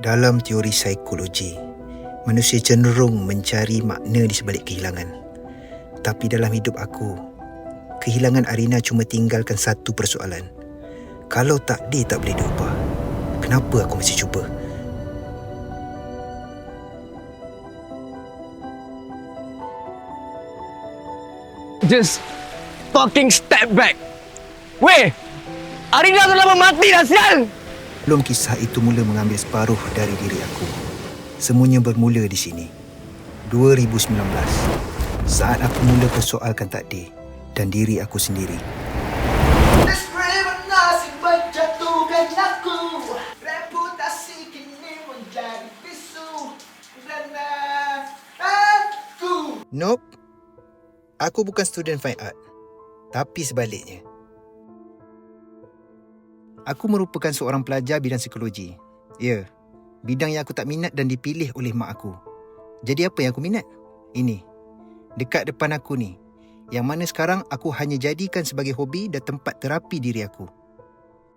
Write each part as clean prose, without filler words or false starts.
Dalam teori psikologi, manusia cenderung mencari makna di sebalik kehilangan. Tapi dalam hidup aku, kehilangan Arina cuma tinggalkan satu persoalan. Kalau takdir tak boleh diubah, kenapa aku masih cuba? Just fucking step back. Weh, Arina tu lama mati dah, sial! Belum kisah itu mula mengambil separuh dari diri aku. Semuanya bermula di sini. 2019. Saat aku mula persoalkan takdir dan diri aku sendiri. Desperate nasib menjatuhkan aku. Reputasi kini menjadi bisu dan aku. Nope. Aku bukan student fine art. Tapi sebaliknya. Aku merupakan seorang pelajar bidang psikologi. Ya, bidang yang aku tak minat dan dipilih oleh mak aku. Jadi apa yang aku minat? Ini. Dekat depan aku ni. Yang mana sekarang aku hanya jadikan sebagai hobi dan tempat terapi diri aku.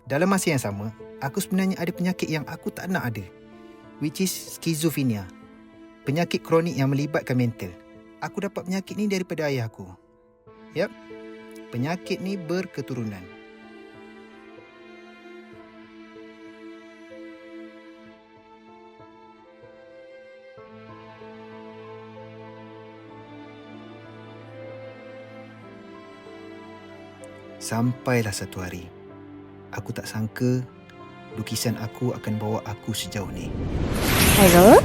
Dalam masa yang sama, aku sebenarnya ada penyakit yang aku tak nak ada. Which is schizophrenia. Penyakit kronik yang melibatkan mental. Aku dapat penyakit ni daripada ayah aku. Yap, penyakit ni berketurunan. Sampailah satu hari, aku tak sangka lukisan aku akan bawa aku sejauh ni. Hello?